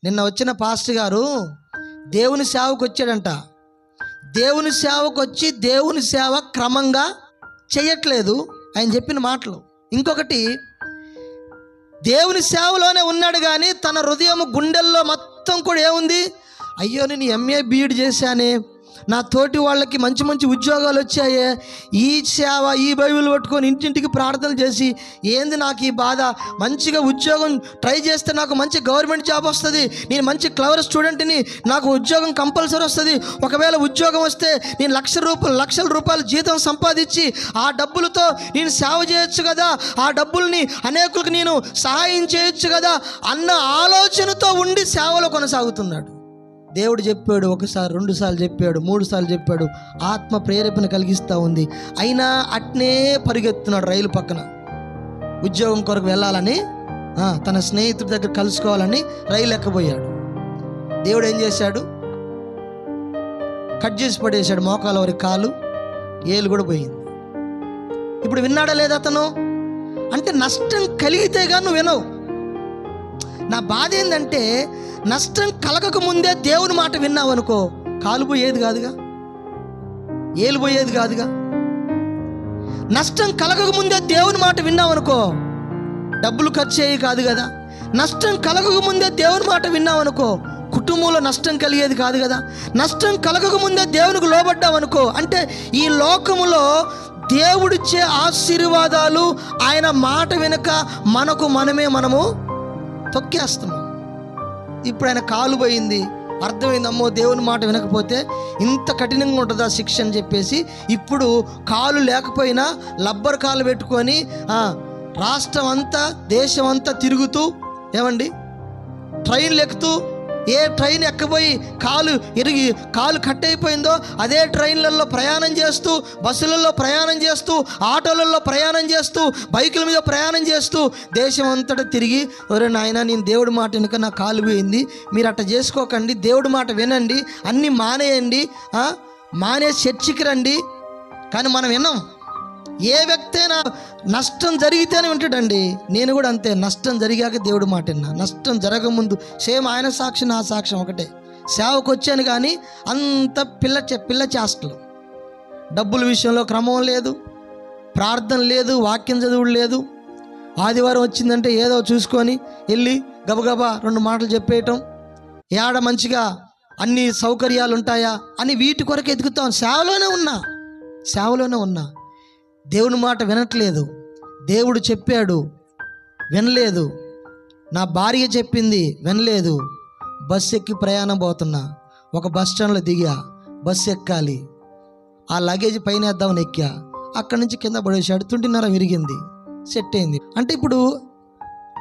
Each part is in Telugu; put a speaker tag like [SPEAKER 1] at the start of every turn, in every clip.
[SPEAKER 1] నిన్న వచ్చిన పాస్టర్ గారు దేవుని సేవకు వచ్చాడంట. దేవుని సేవకు వచ్చి దేవుని సేవ క్రమంగా చేయట్లేదు ఆయన చెప్పిన మాటలు. ఇంకొకటి, దేవుని సేవలోనే ఉన్నాడు కానీ తన హృదయం గుండెల్లో మొత్తం కూడా ఏముంది? అయ్యో నేను ఎంఏ బీఈడి చేశానే, నా తోటి వాళ్ళకి మంచి మంచి ఉద్యోగాలు వచ్చాయే, ఈ సేవ ఈ బైబిల్ పట్టుకొని ఇంటింటికి ప్రార్థనలు చేసి ఏంది నాకు ఈ బాధ, మంచిగా ఉద్యోగం ట్రై చేస్తే నాకు మంచి గవర్నమెంట్ జాబ్ వస్తుంది, నేను మంచి క్లవర్ స్టూడెంట్ని, నాకు ఉద్యోగం కంపల్సరీ వస్తుంది, ఒకవేళ ఉద్యోగం వస్తే నేను లక్షల రూపాయలు జీతం సంపాదించి ఆ డబ్బులతో నేను సేవ చేయొచ్చు కదా, ఆ డబ్బుల్ని అనేకులకు నేను సహాయం చేయొచ్చు కదా అన్న ఆలోచనతో ఉండి సేవలో కొనసాగుతున్నాడు. దేవుడు చెప్పాడు, ఒకసారి 2 సార్లు చెప్పాడు, 3 సార్లు చెప్పాడు, ఆత్మ ప్రేరేపణ కలిగిస్తూ ఉంది. అయినా అట్నే పరిగెత్తున్నాడు రైలు పక్కన. ఉద్యోగం కొరకు వెళ్ళాలని, తన స్నేహితుడి దగ్గర కలుసుకోవాలని రైలు ఎక్కబోయాడు. దేవుడు ఏం చేశాడు? కట్ చేసి పడేశాడు. మోకాల వరకు కాలు, ఏలు కూడా పోయింది. ఇప్పుడు విన్నాడా లేదా అతను? అంటే నష్టం కలిగితే కానీ నువ్వు వినవు. నా బాధ ఏంటంటే నష్టం కలగక ముందే దేవుని మాట విన్నావు అనుకో, కాలు పోయేది కాదుగా, ఏలు పోయేది కాదుగా. నష్టం కలగక ముందే దేవుని మాట విన్నావు అనుకో, డబ్బులు ఖర్చు అయ్యేవి కాదు కదా. నష్టం కలగక ముందే దేవుని మాట విన్నావు అనుకో, కుటుంబంలో నష్టం కలిగేది కాదు కదా. నష్టం కలగక ముందే దేవునికి లోబడ్డావు అనుకో, అంటే ఈ లోకములో దేవుడిచ్చే ఆశీర్వాదాలు ఆయన మాట వెనుక మనము తొక్కేస్తున్నాం. ఇప్పుడు ఆయన కాలు పోయింది, అర్థమైంది, అమ్మో దేవుని మాట వినకపోతే ఇంత కఠినంగా ఉంటుందా శిక్ష అని చెప్పేసి ఇప్పుడు కాలు లేకపోయినా లబ్బర్ కాలు పెట్టుకొని రాష్ట్రం అంతా దేశం అంతా తిరుగుతూ, ఏమండి, ట్రైన్లు ఎక్కుతూ, ఏ ట్రైన్ ఎక్కబోయి కాలు కట్ అయిపోయిందో అదే ట్రైన్లలో ప్రయాణం చేస్తూ, బస్సులలో ప్రయాణం చేస్తూ, ఆటోలలో ప్రయాణం చేస్తూ, బైకుల మీద ప్రయాణం చేస్తూ దేశం అంతటా తిరిగి, ఒరే నాయనా నేను దేవుడి మాట వెనుక నా కాలు పోయింది, మీరు అట్లా చేసుకోకండి, దేవుడి మాట వినండి, అన్నీ మానేయండి, మానేసి చర్చికి రండి. కానీ మనం విన్నాం. ఏ వ్యక్తి అయినా నష్టం జరిగితేనే వింటాడండి. నేను కూడా అంతే, నష్టం జరిగాక దేవుడు మాట విన్నా. నష్టం జరగముందు సేమ్ ఆయన సాక్ష్యం నా సాక్ష్యం ఒకటే. సేవకు వచ్చాను కానీ అంత పిల్ల చేష్టలు, డబ్బుల విషయంలో క్రమం లేదు, ప్రార్థన లేదు, వాక్యం చదువుడు లేదు. ఆదివారం వచ్చిందంటే ఏదో చూసుకొని వెళ్ళి గబగబా 2 మాటలు చెప్పేయటం, ఏడ మంచిగా అన్ని సౌకర్యాలు ఉంటాయా అని వీటి కొరకు ఎదుగుతాం. సేవలోనే ఉన్నా దేవుని మాట వినట్లేదు. దేవుడు చెప్పాడు వినలేదు, నా భార్య చెప్పింది వినలేదు. బస్సు ఎక్కి ప్రయాణం పోతున్నా, ఒక బస్ స్టాండ్లో దిగా, బస్సు ఎక్కాలి, ఆ లగేజ్ పైన వేద్దామని ఎక్కా, అక్కడి నుంచి కింద పడేసాడు, 20.5 విరిగింది, సెట్ అయింది. అంటే ఇప్పుడు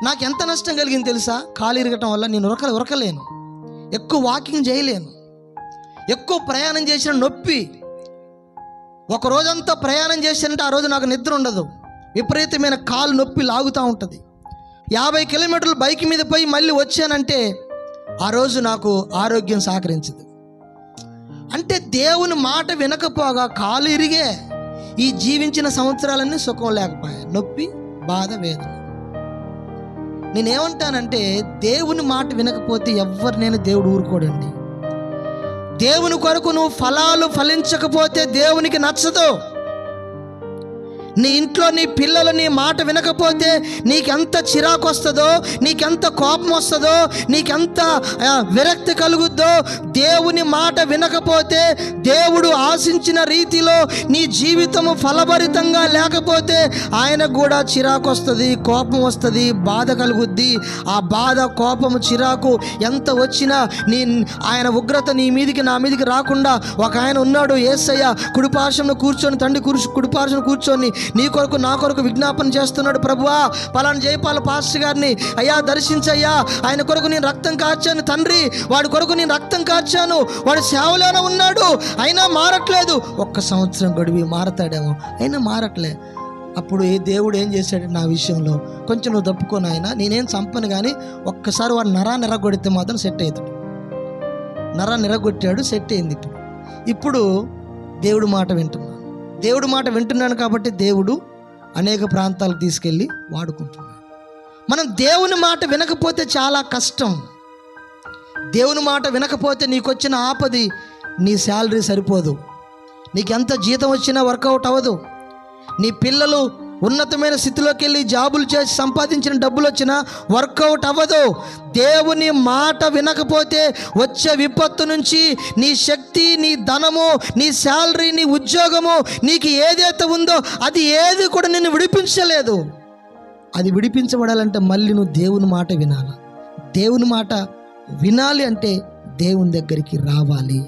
[SPEAKER 1] నాకు ఎంత నష్టం కలిగింది తెలుసా? కాలు ఇరగటం వల్ల నేను ఉరకలేను, ఎక్కువ వాకింగ్ చేయలేను, ఎక్కువ ప్రయాణం చేసిన నొప్పి. ఒక రోజంతా ప్రయాణం చేశానంటే ఆ రోజు నాకు నిద్ర ఉండదు, విపరీతమైన కాలు నొప్పి లాగుతూ ఉంటుంది. 50 కిలోమీటర్లు బైక్ మీద పోయి మళ్ళీ వచ్చానంటే ఆ రోజు నాకు ఆరోగ్యం సహకరించదు. అంటే దేవుని మాట వినకపోగా కాలు ఇరిగే ఈ జీవించిన సంవత్సరాలన్నీ సుఖం లేకపోయా, నొప్పి, బాధ, వేదన. నేనేమంటానంటే దేవుని మాట వినకపోతే ఎవరినైనా దేవుడు ఊరుకోడండి. దేవుని కొరకు నువ్వు ఫలాలు ఫలించకపోతే దేవునికి నచ్చదు. నీ ఇంట్లో నీ పిల్లలు నీ మాట వినకపోతే నీకెంత చిరాకు వస్తుందో, నీకెంత కోపం వస్తుందో, నీకెంత విరక్తి కలుగుద్దో. దేవుని మాట వినకపోతే, దేవుడు ఆశించిన రీతిలో నీ జీవితము ఫలభరితంగా లేకపోతే ఆయనకు కూడా చిరాకు వస్తుంది, కోపం వస్తుంది, బాధ కలుగుద్ది. ఆ బాధ, కోపము, చిరాకు ఎంత వచ్చినా ఆయన ఉగ్రత నీ మీదికి నా మీదికి రాకుండా ఒక ఆయన ఉన్నాడు, యేసయ్య, కుడిపార్శ్వమున కూర్చొని, తండ్రి కుడిపార్శ్వమున కూర్చొని నీ కొరకు నా కొరకు విజ్ఞాపన చేస్తున్నాడు. ప్రభువా, పలానా జయపాల పాస్టర్ గారిని అయ్యా దర్శించయ్యా, ఆయన కొరకు నేను రక్తం కార్చాను తండ్రి, వాడి కొరకు నేను రక్తం కార్చాను, వాడు సేవలోనే ఉన్నాడు, అయినా మారట్లేదు. 1 సంవత్సరం గడివి మారతాడేమో, అయినా మారట్లే. అప్పుడు దేవుడు ఏం చేశాడు నా విషయంలో, కొంచెం నువ్వు తప్పుకొని ఆయన, నేనేం చంపను కానీ ఒక్కసారి వాడు నరాన్ని ఎరగొడితే మాత్రం సెట్ అవుతాడు. నరాన్ని ఎరగొట్టాడు, సెట్ అయింది. ఇప్పుడు దేవుడు మాట వింటున్నాను కాబట్టి దేవుడు అనేక ప్రాంతాలకు తీసుకెళ్ళి వాడుకుంటున్నాడు. మనం దేవుని మాట వినకపోతే చాలా కష్టం. దేవుని మాట వినకపోతే నీకు వచ్చిన ఆపది నీ శాలరీ సరిపోదు, నీకెంత జీతం వచ్చినా వర్కౌట్ అవ్వదు, నీ పిల్లలు ఉన్నతమైన స్థితిలోకి వెళ్ళి జాబులు చేసి సంపాదించిన డబ్బులు వచ్చినా వర్కౌట్ అవ్వదు. దేవుని మాట వినకపోతే వచ్చే విపత్తు నుంచి నీ శక్తి, నీ ధనము, నీ శాలరీ, నీ ఉద్యోగము, నీకు ఏదైతే ఉందో అది ఏది కూడా నిన్ను విడిపించలేదు. అది విడిపించబడాలంటే మళ్ళీ నువ్వు దేవుని మాట వినాలి. దేవుని మాట వినాలి అంటే దేవుని దగ్గరికి రావాలి.